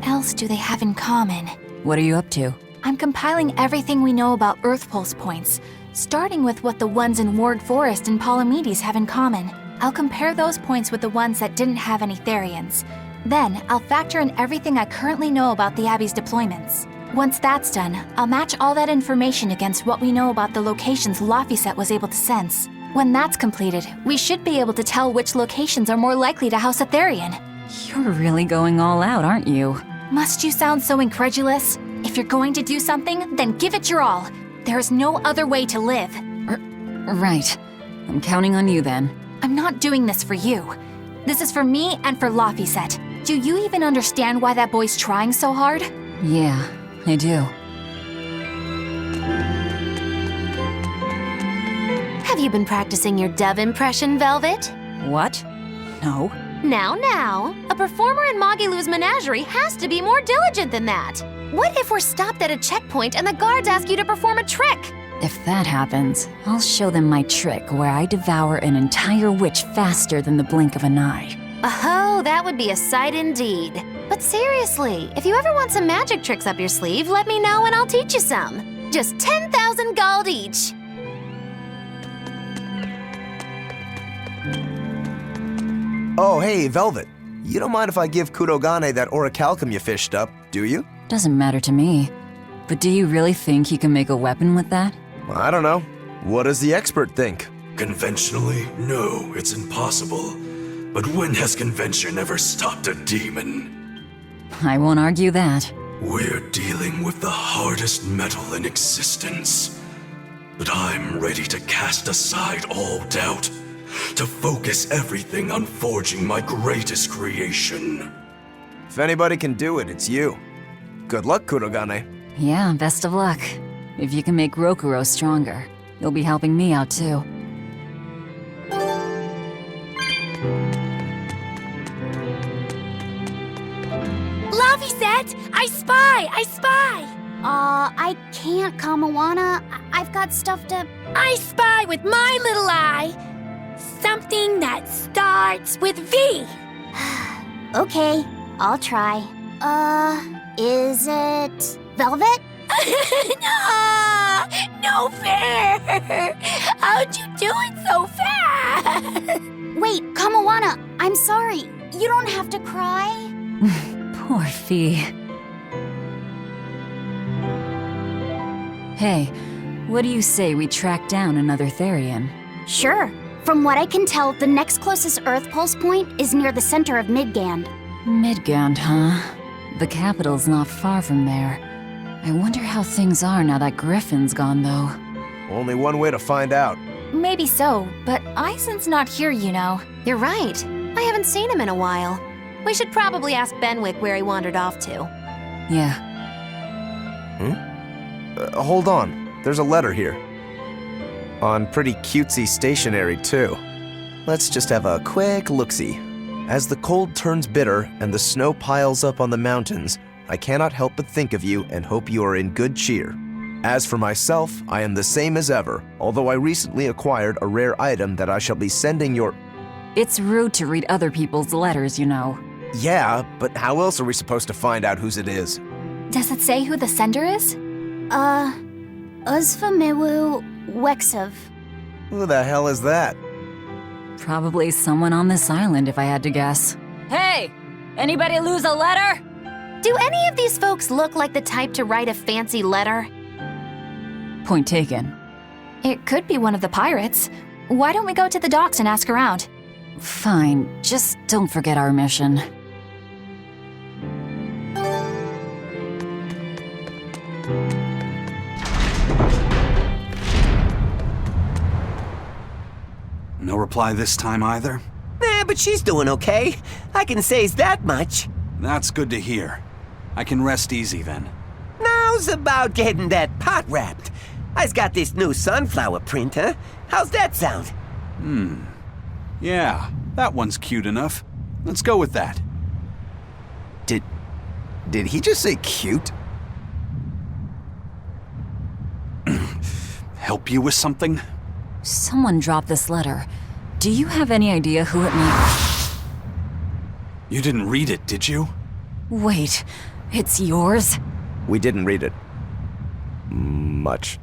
else do they have in common? What are you up to? I'm compiling everything we know about Earth Pulse points, starting with what the ones in Ward Forest and Palamedes have in common. I'll compare those points with the ones that didn't have any Therians. Then, I'll factor in everything I currently know about the Abbey's deployments. Once that's done, I'll match all that information against what we know about the locations Laphicet was able to sense. When that's completed, we should be able to tell which locations are more likely to house a Therian. You're really going all out, aren't you? Must you sound so incredulous? If you're going to do something, then give it your all. There is no other way to live. Right. I'm counting on you then. I'm not doing this for you. This is for me and for Laphicet. Do you even understand why that boy's trying so hard? Yeah, I do. Have you been practicing your dove impression, Velvet? What? No. Now, a performer in Magilou's menagerie has to be more diligent than that. What if we're stopped at a checkpoint and the guards ask you to perform a trick? If that happens, I'll show them my trick where I devour an entire witch faster than the blink of an eye. Oh, that would be a sight indeed. But seriously, if you ever want some magic tricks up your sleeve, let me know and I'll teach you some. Just 10,000 gold each. Oh, hey, Velvet. You don't mind if I give Kurogane that orichalcum you fished up, do you? Doesn't matter to me. But do you really think you can make a weapon with that? I don't know. What does the expert think? Conventionally, no, it's impossible. But when has convention ever stopped a demon? I won't argue that. We're dealing with the hardest metal in existence. But I'm ready to cast aside all doubt, to focus everything on forging my greatest creation. If anybody can do it, it's you. Good luck, Kurogane. Yeah, best of luck. If you can make Rokuro stronger, you'll be helping me out too. Laphicet! I spy! I can't, Kamawana. I've got stuff to... I spy with my little eye. Something that starts with V. Okay, I'll try. Is it... Velvet? No fair! How'd you do it so fast? Wait, Kamawana, I'm sorry. You don't have to cry. Poor Fee. Hey, what do you say we track down another Therian? Sure. From what I can tell, the next closest Earth Pulse point is near the center of Midgand. Midgand, huh? The capital's not far from there. I wonder how things are now that Griffin's gone, though. Only one way to find out. Maybe so, but Eisen's not here, you know. You're right. I haven't seen him in a while. We should probably ask Benwick where he wandered off to. Yeah. Hold on. There's a letter here. On pretty cutesy stationery, too. Let's just have a quick look-see. As the cold turns bitter and the snow piles up on the mountains, I cannot help but think of you and hope you are in good cheer. As for myself, I am the same as ever, although I recently acquired a rare item that I shall be sending your... It's rude to read other people's letters, you know. Yeah, but how else are we supposed to find out whose it is? Does it say who the sender is? Uzfamiwu Wexov. Who the hell is that? Probably someone on this island, if I had to guess. Hey! Anybody lose a letter? Do any of these folks look like the type to write a fancy letter? Point taken. It could be one of the pirates. Why don't we go to the docks and ask around? Fine, just don't forget our mission. No reply this time either? But she's doing okay. I can say's that much. That's good to hear. I can rest easy then. Now's about getting that pot wrapped. I's got this new sunflower printer. How's that sound? Yeah, that one's cute enough. Let's go with that. Did he just say cute? Help you with something? Someone dropped this letter. Do you have any idea who it may... You didn't read it, did you? Wait, It's yours? We didn't read it. Much.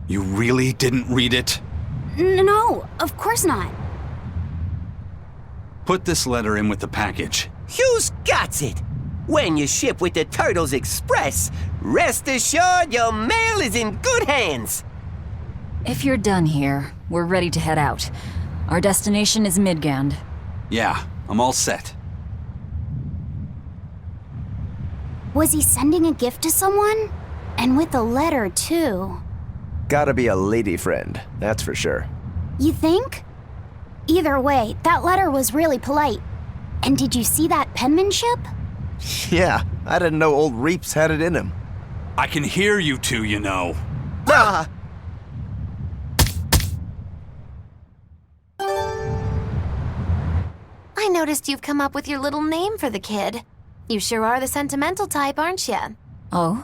You really didn't read it? No, of course not. Put this letter in with the package. Who's got it? When you ship with the Turtles Express, rest assured your mail is in good hands. If you're done here, we're ready to head out. Our destination is Midgand. Yeah, I'm all set. Was he sending a gift to someone? And with a letter, too. Gotta be a lady friend, that's for sure. You think? Either way, that letter was really polite. And did you see that penmanship? Yeah, I didn't know old Reeps had it in him. I can hear you two, you know. Ah! I noticed you've come up with your little name for the kid. You sure are the sentimental type, aren't you? Oh?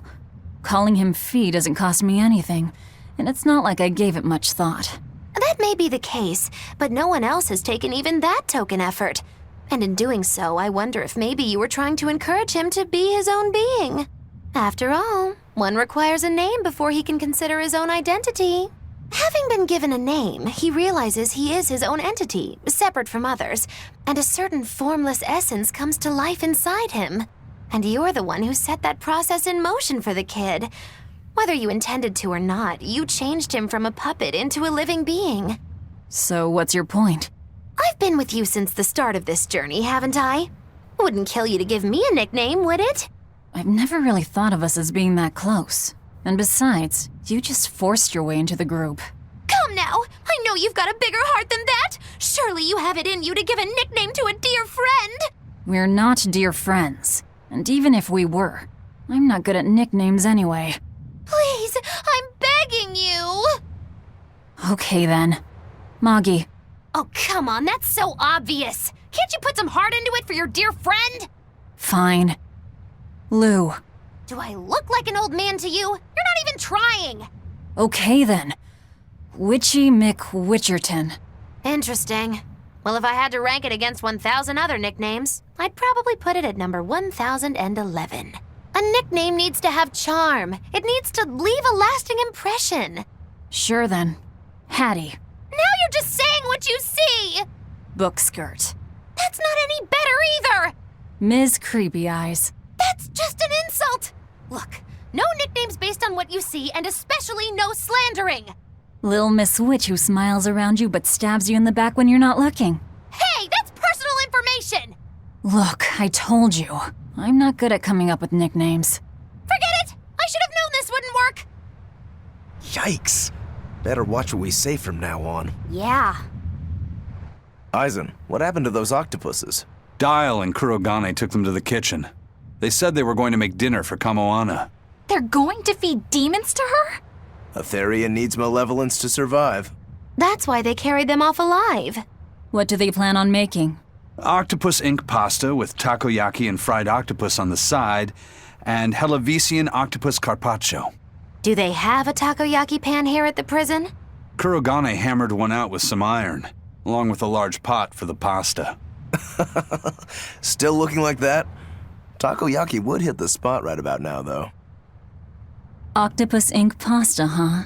Calling him Fee doesn't cost me anything, and it's not like I gave it much thought. That may be the case, but no one else has taken even that token effort. And in doing so, I wonder if maybe you were trying to encourage him to be his own being. After all, one requires a name before he can consider his own identity. Having been given a name, he realizes he is his own entity, separate from others, and a certain formless essence comes to life inside him. And you're the one who set that process in motion for the kid. Whether you intended to or not, you changed him from a puppet into a living being. So what's your point? I've been with you since the start of this journey, haven't I? Wouldn't kill you to give me a nickname, would it? I've never really thought of us as being that close. And besides, you just forced your way into the group. Come now! I know you've got a bigger heart than that! Surely you have it in you to give a nickname to a dear friend! We're not dear friends. And even if we were, I'm not good at nicknames anyway. Please, I'm begging you! Okay then. Moggy. Oh, come on, that's so obvious! Can't you put some heart into it for your dear friend? Fine. Lou. Do I look like an old man to you? You're not even trying! Okay then. Witchy McWitcherton. Interesting. Well, if I had to rank it against 1,000 other nicknames, I'd probably put it at number 1,011. A nickname needs to have charm. It needs to leave a lasting impression. Sure then. Hattie. Now you're just saying what you see! Bookskirt. That's not any better either! Ms. Creepy Eyes. That's just an insult! Look, no nicknames based on what you see, and especially no slandering! Lil Miss Witch who smiles around you but stabs you in the back when you're not looking. Hey, that's personal information! Look, I told you. I'm not good at coming up with nicknames. Forget it! I should have known this wouldn't work! Yikes. Better watch what we say from now on. Yeah. Aizen, what happened to those octopuses? Dial and Kurogane took them to the kitchen. They said they were going to make dinner for Kamoana. They're going to feed demons to her? A Therian needs malevolence to survive. That's why they carried them off alive. What do they plan on making? Octopus ink pasta with takoyaki and fried octopus on the side, and Hellavesian octopus carpaccio. Do they have a takoyaki pan here at the prison? Kurogane hammered one out with some iron, along with a large pot for the pasta. Still looking like that? Takoyaki would hit the spot right about now, though. Octopus ink pasta, huh?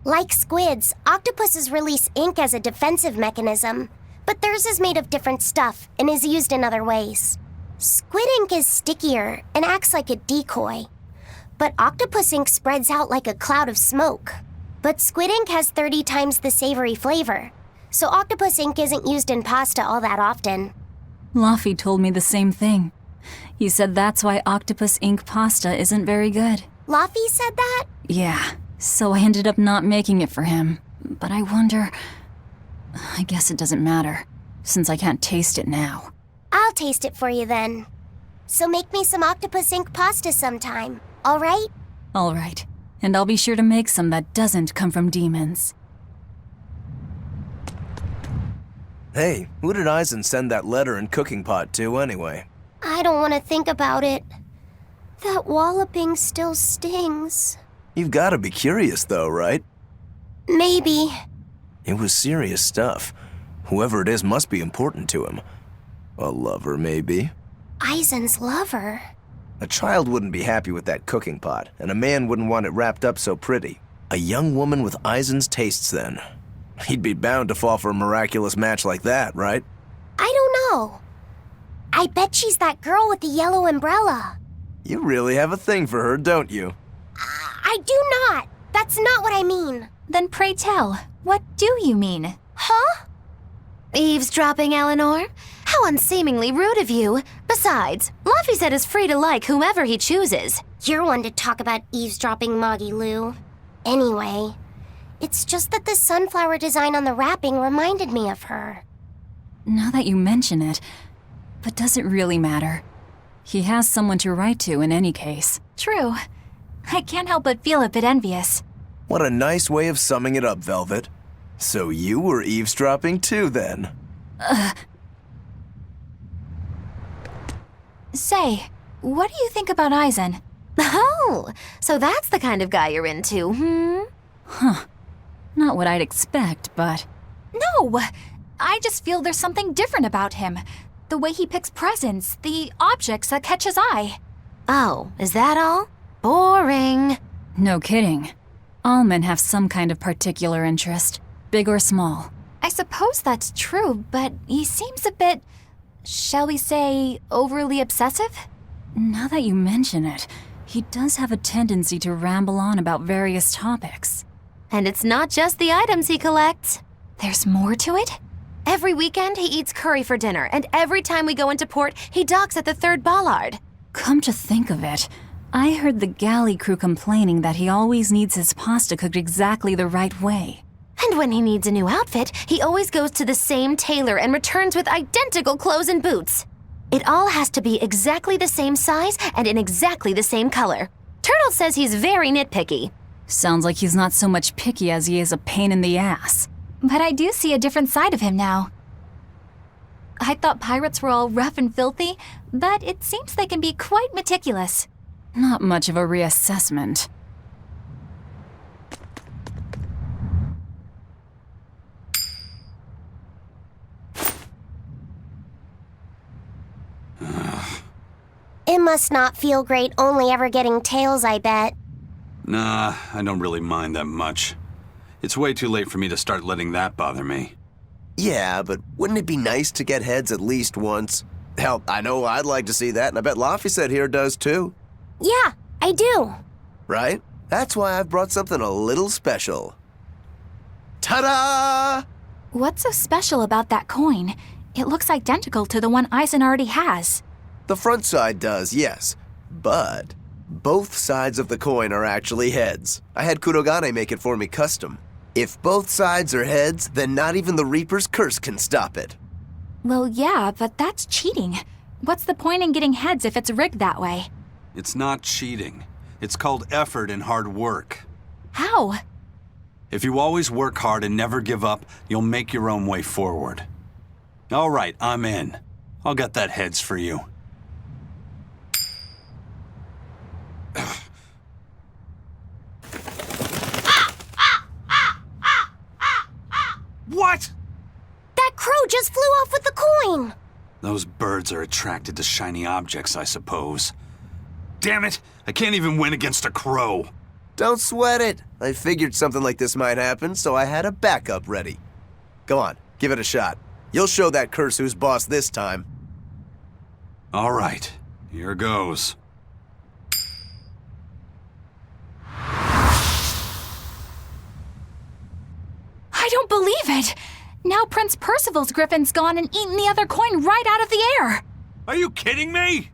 Like squids, octopuses release ink as a defensive mechanism, but theirs is made of different stuff and is used in other ways. Squid ink is stickier and acts like a decoy, but octopus ink spreads out like a cloud of smoke. But squid ink has 30 times the savory flavor, so octopus ink isn't used in pasta all that often. Luffy told me the same thing. He said that's why octopus ink pasta isn't very good. Luffy said that? Yeah, so I ended up not making it for him. But I wonder... I guess it doesn't matter, since I can't taste it now. I'll taste it for you then. So make me some octopus ink pasta sometime, all right? All right, and I'll be sure to make some that doesn't come from demons. Hey, who did Aizen send that letter and cooking pot to, anyway? I don't want to think about it. That walloping still stings. You've gotta be curious, though, right? Maybe. It was serious stuff. Whoever it is must be important to him. A lover, maybe? Aizen's lover. A child wouldn't be happy with that cooking pot, and a man wouldn't want it wrapped up so pretty. A young woman with Eisen's tastes, then. He'd be bound to fall for a miraculous match like that, right? I don't know. I bet she's that girl with the yellow umbrella. You really have a thing for her, don't you? I do not. That's not what I mean. Then pray tell, what do you mean? Huh? Eavesdropping, Eleanor? How unseemingly rude of you. Besides, Luffy said is free to like whomever he chooses. You're one to talk about eavesdropping, Moggy Lou. Anyway, it's just that the sunflower design on the wrapping reminded me of her. Now that you mention it, but does it really matter? He has someone to write to in any case. True. I can't help but feel a bit envious. What a nice way of summing it up, Velvet. So you were eavesdropping too, then? Say, what do you think about Eisen? Oh, so that's the kind of guy you're into, Huh. Not what I'd expect, but... No! I just feel there's something different about him. The way he picks presents, the objects that catch his eye. Oh, is that all? Boring. No kidding. All men have some kind of particular interest, big or small. I suppose that's true, but he seems a bit, shall we say, overly obsessive? Now that you mention it, he does have a tendency to ramble on about various topics. And it's not just the items he collects. There's more to it? Every weekend, he eats curry for dinner, and every time we go into port, he docks at the 3rd bollard. Come to think of it, I heard the galley crew complaining that he always needs his pasta cooked exactly the right way. And when he needs a new outfit, he always goes to the same tailor and returns with identical clothes and boots. It all has to be exactly the same size and in exactly the same color. Turtle says he's very nitpicky. Sounds like he's not so much picky as he is a pain in the ass. But I do see a different side of him now. I thought pirates were all rough and filthy, but it seems they can be quite meticulous. Not much of a reassessment. It must not feel great only ever getting tails, I bet. Nah, I don't really mind that much. It's way too late for me to start letting that bother me. Yeah, but wouldn't it be nice to get heads at least once? Hell, I know I'd like to see that, and I bet Laffy said here does too. Yeah, I do. Right? That's why I've brought something a little special. Ta-da! What's so special about that coin? It looks identical to the one Eisen already has. The front side does, yes. But both sides of the coin are actually heads. I had Kurogane make it for me custom. If both sides are heads, then not even the Reaper's curse can stop it. Well, yeah, but that's cheating. What's the point in getting heads if it's rigged that way? It's not cheating. It's called effort and hard work. How? If you always work hard and never give up, you'll make your own way forward. All right, I'm in. I'll get that heads for you. What? That crow just flew off with the coin! Those birds are attracted to shiny objects, I suppose. Damn it! I can't even win against a crow. Don't sweat it. I figured something like this might happen, so I had a backup ready. Go on, give it a shot. You'll show that curse who's boss this time. All right, here goes. I don't believe it! Now Prince Percival's griffin's gone and eaten the other coin right out of the air! Are you kidding me?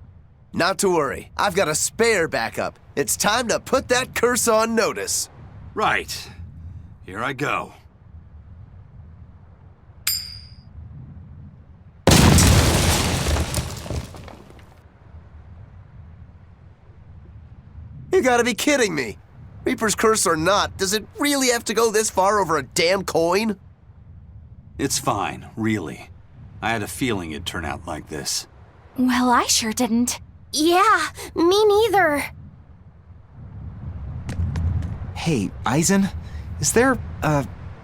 Not to worry, I've got a spare backup. It's time to put that curse on notice. Right. Here I go. You gotta be kidding me. Reaper's curse or not, does it really have to go this far over a damn coin? It's fine, really. I had a feeling it'd turn out like this. Well, I sure didn't. Yeah, me neither. Hey, Eisen, is there,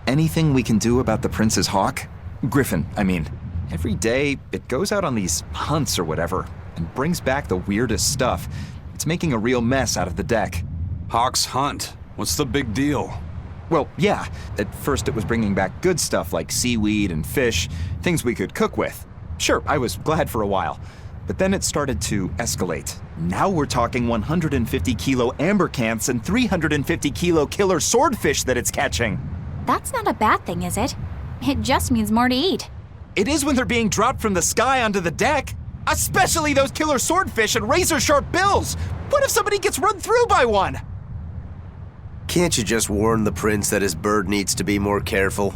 anything we can do about the Prince's hawk? Griffin, I mean. Every day, it goes out on these hunts or whatever, and brings back the weirdest stuff. It's making a real mess out of the deck. Hawk's Hunt. What's the big deal? Well, yeah, at first it was bringing back good stuff like seaweed and fish, things we could cook with. Sure, I was glad for a while. But then it started to escalate. Now we're talking 150 kilo ambercants and 350 kilo killer swordfish that it's catching. That's not a bad thing, is it? It just means more to eat. It is when they're being dropped from the sky onto the deck. Especially those killer swordfish and razor-sharp bills. What if somebody gets run through by one? Can't you just warn the prince that his bird needs to be more careful?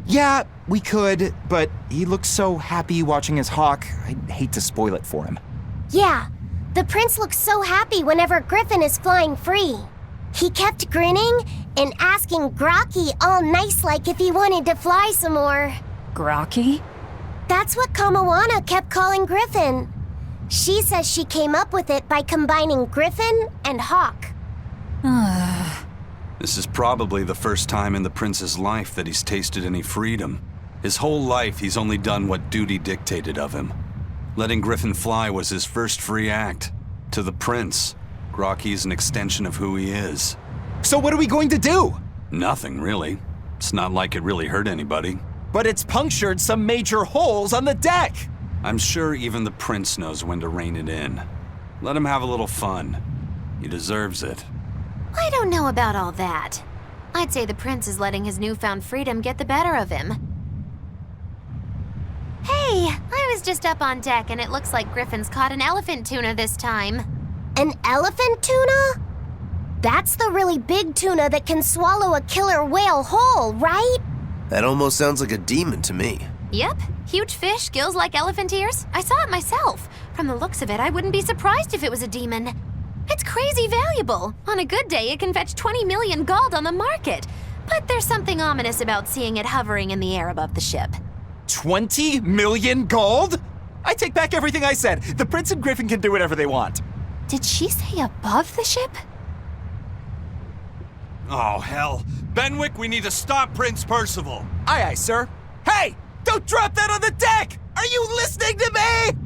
Yeah, we could, but he looks so happy watching his hawk. I'd hate to spoil it for him. Yeah, the prince looks so happy whenever Griffin is flying free. He kept grinning and asking Grocky all nice-like if he wanted to fly some more. Grocky? That's what Kamawana kept calling Griffin. She says she came up with it by combining Griffin and Hawk. This is probably the first time in the prince's life that he's tasted any freedom. His whole life, he's only done what duty dictated of him. Letting Griffin fly was his first free act. To the prince, Grocky's an extension of who he is. So what are we going to do? Nothing, really. It's not like it really hurt anybody. But it's punctured some major holes on the deck. I'm sure even the prince knows when to rein it in. Let him have a little fun. He deserves it. I don't know about all that. I'd say the prince is letting his newfound freedom get the better of him. Hey, I was just up on deck and it looks like Griffin's caught an elephant tuna this time. An elephant tuna? That's the really big tuna that can swallow a killer whale whole, right? That almost sounds like a demon to me. Yep, huge fish, gills like elephant ears. I saw it myself. From the looks of it, I wouldn't be surprised if it was a demon. It's crazy valuable. On a good day, it can fetch 20 million gold on the market. But there's something ominous about seeing it hovering in the air above the ship. 20 million gold? I take back everything I said. The prince and Griffin can do whatever they want. Did she say above the ship? Oh, hell. Benwick, we need to stop Prince Percival. Aye, aye, sir. Hey, don't drop that on the deck! Are you listening to me?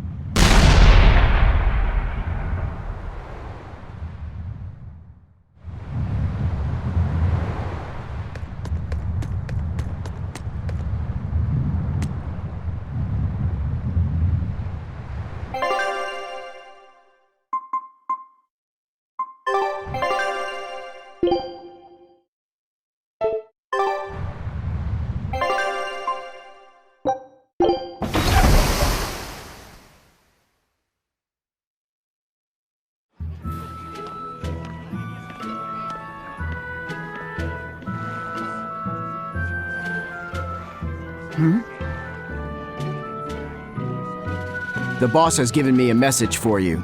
The boss has given me a message for you.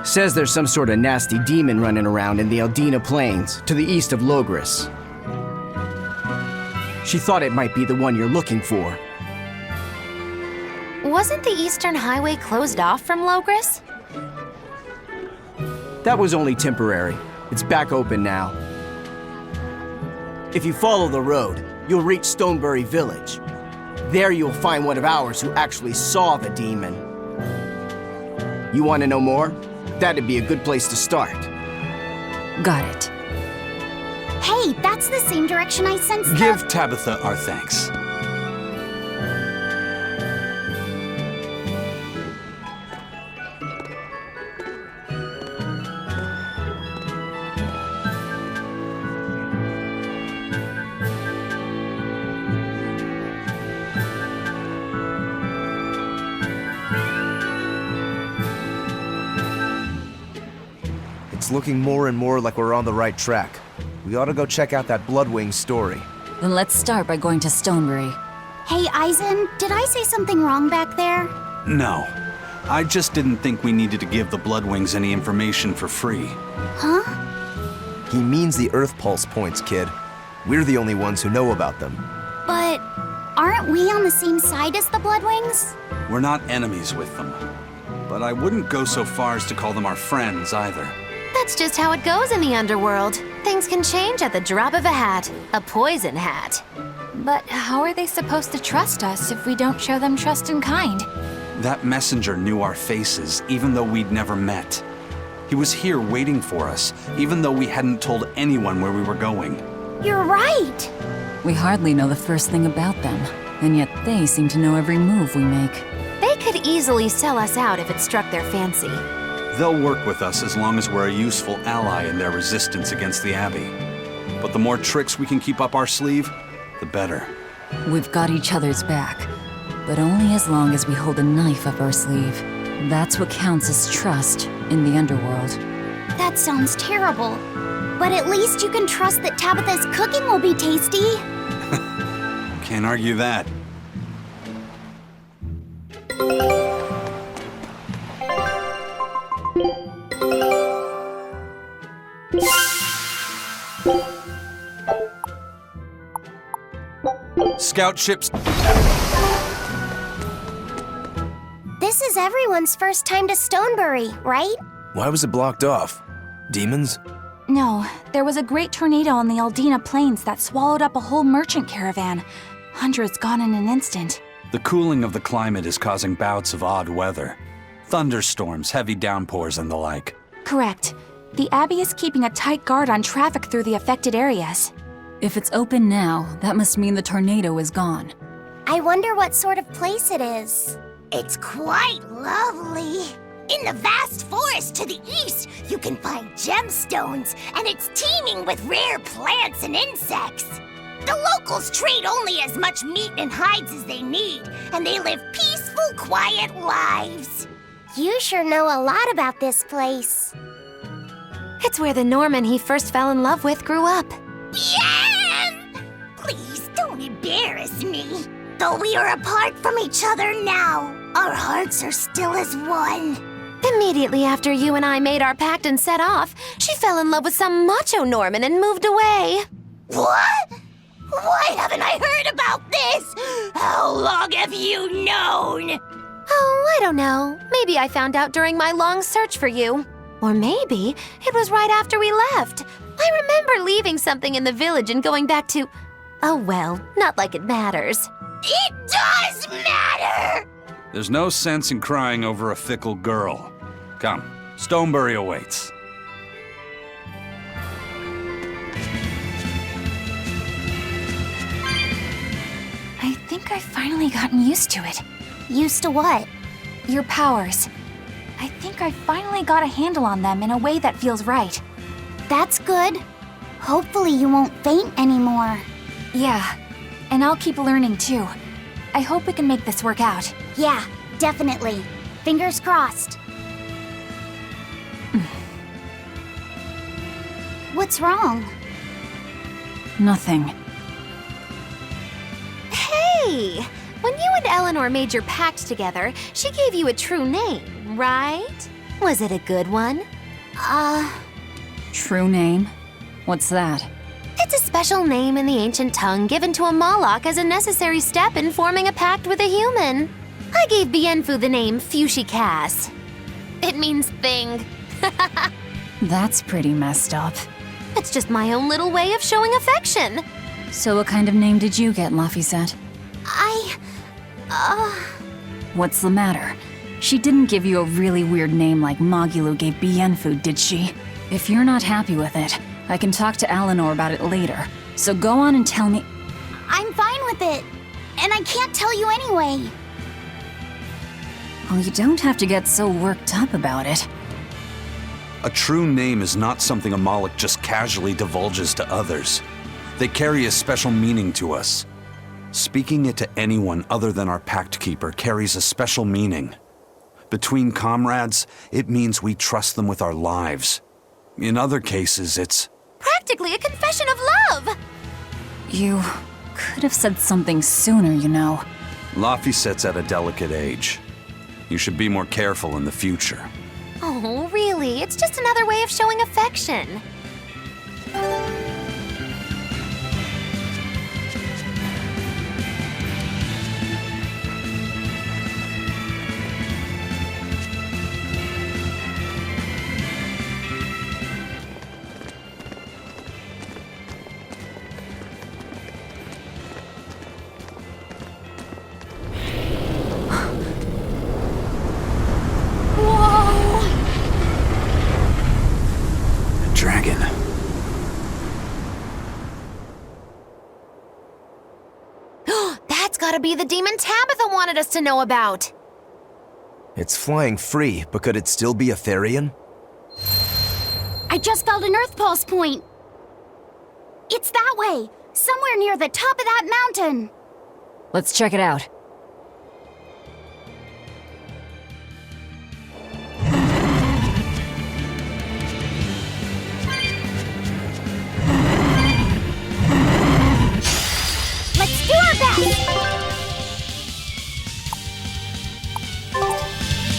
Says there's some sort of nasty demon running around in the Eldina Plains, to the east of Logris. She thought it might be the one you're looking for. Wasn't the Eastern Highway closed off from Logris? That was only temporary. It's back open now. If you follow the road, you'll reach Stonebury Village. There you'll find one of ours who actually saw the demon. You want to know more? That'd be a good place to start. Got it. Hey, that's the same direction I sensed. Give Tabitha our thanks. It's looking more and more like we're on the right track. We ought to go check out that Bloodwing story. Then let's start by going to Stonebury. Hey, Eisen, did I say something wrong back there? No. I just didn't think we needed to give the Bloodwings any information for free. Huh? He means the Earth Pulse points, kid. We're the only ones who know about them. But aren't we on the same side as the Bloodwings? We're not enemies with them. But I wouldn't go so far as to call them our friends either. That's just how it goes in the underworld. Things can change at the drop of a hat. A poison hat. But how are they supposed to trust us if we don't show them trust in kind? That messenger knew our faces, even though we'd never met. He was here waiting for us, even though we hadn't told anyone where we were going. You're right! We hardly know the first thing about them, and yet they seem to know every move we make. They could easily sell us out if it struck their fancy. They'll work with us as long as we're a useful ally in their resistance against the Abbey. But the more tricks we can keep up our sleeve, the better. We've got each other's back, but only as long as we hold a knife up our sleeve. That's what counts as trust in the underworld. That sounds terrible. But at least you can trust that Tabitha's cooking will be tasty. Can't argue that. Scout ships. This is everyone's first time to Stonebury, right? Why was it blocked off? Demons? No, there was a great tornado on the Aldina Plains that swallowed up a whole merchant caravan. Hundreds gone in an instant. The cooling of the climate is causing bouts of odd weather. Thunderstorms, heavy downpours, and the like. Correct. The Abbey is keeping a tight guard on traffic through the affected areas. If it's open now, that must mean the tornado is gone. I wonder what sort of place it is. It's quite lovely. In the vast forest to the east, you can find gemstones, and it's teeming with rare plants and insects. The locals trade only as much meat and hides as they need, and they live peaceful, quiet lives. You sure know a lot about this place. It's where the Norman he first fell in love with grew up. Yeah! Please don't embarrass me. Though we are apart from each other now, our hearts are still as one. Immediately after you and I made our pact and set off, she fell in love with some macho Norman and moved away. What? Why haven't I heard about this? How long have you known? Oh, I don't know. Maybe I found out during my long search for you. Or maybe it was right after we left. I remember leaving something in the village and going back to... Oh well, not like it matters. It does matter! There's no sense in crying over a fickle girl. Come, Stonebury awaits. I think I've finally gotten used to it. Used to what? Your powers. I think I've finally got a handle on them in a way that feels right. That's good. Hopefully you won't faint anymore. Yeah, and I'll keep learning too. I hope we can make this work out. Yeah, definitely. Fingers crossed. What's wrong? Nothing. Hey! When you and Eleanor made your pact together, she gave you a true name, right? Was it a good one? True name? What's that? It's a special name in the ancient tongue given to a Moloch as a necessary step in forming a pact with a human. I gave Bienfu the name Fushi Cass. It means thing. That's pretty messed up. It's just my own little way of showing affection. So what kind of name did you get, Laphicet? What's the matter? She didn't give you a really weird name like Magulu gave Bienfu, did she? If you're not happy with it, I can talk to Eleanor about it later. So go on and tell me... I'm fine with it. And I can't tell you anyway. Well, you don't have to get so worked up about it. A true name is not something a Moloch just casually divulges to others. They carry a special meaning to us. Speaking it to anyone other than our Pact Keeper carries a special meaning. Between comrades, it means we trust them with our lives. In other cases, it's... Practically a confession of love! You could have said something sooner, you know. Laphicet's at a delicate age. You should be more careful in the future. Oh, really? It's just another way of showing affection. gotta be the demon Tabitha wanted us to know about. It's flying free, but could it still be a Therian? I just felt an Earth Pulse point. It's that way, somewhere near the top of that mountain. Let's check it out. Let's do our best!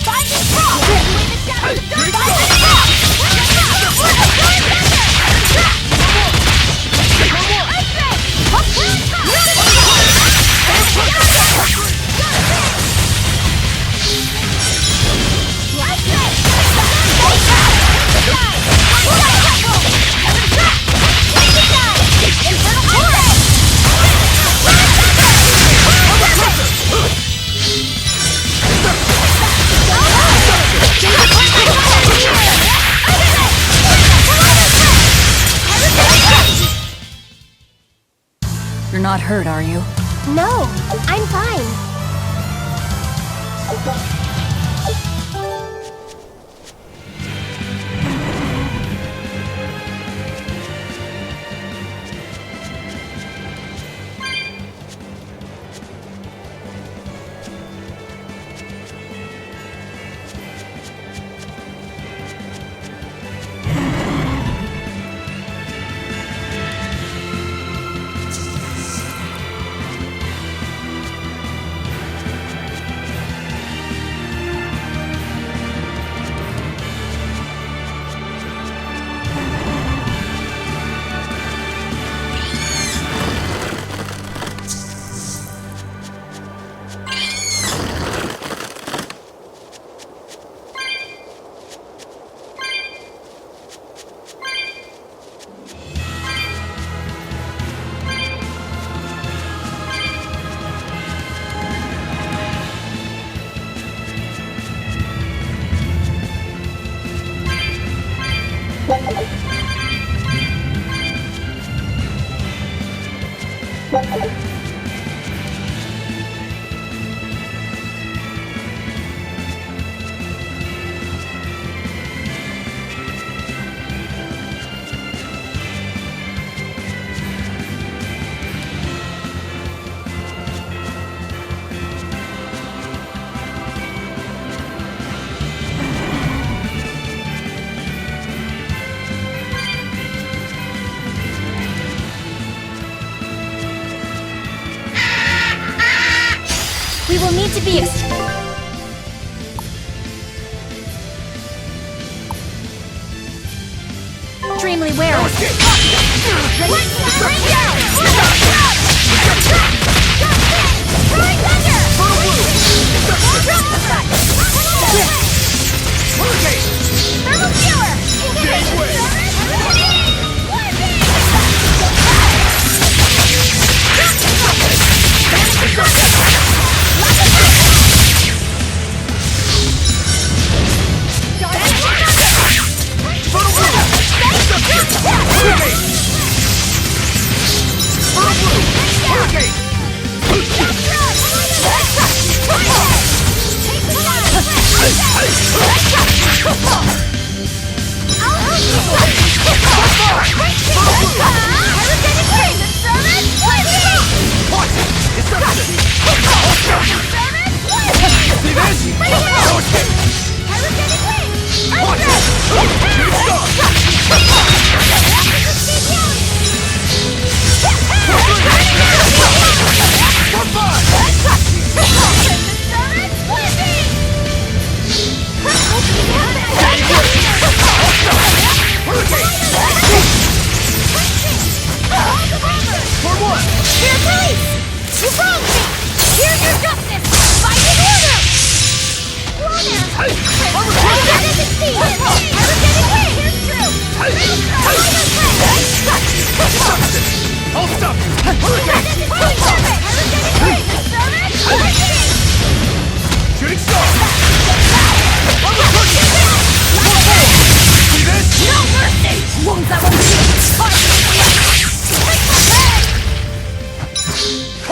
Find the top! Find the top! You're not hurt, are you? No, I'm fine. We will need to be extremely wary.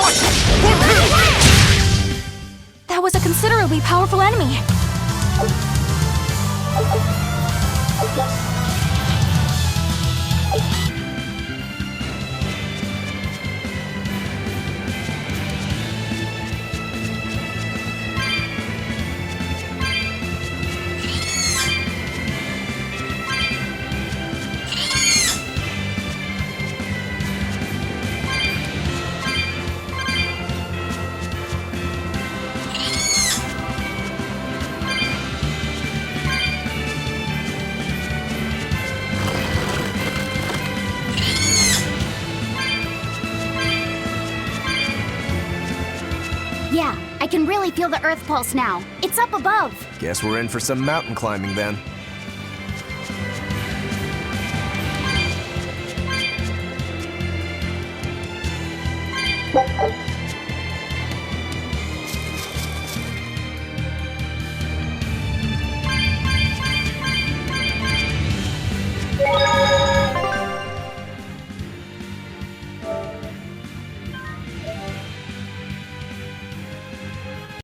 Watch! incredibly powerful enemy. Yeah, I can really feel the Earth pulse now. It's up above. Guess we're in for some mountain climbing then.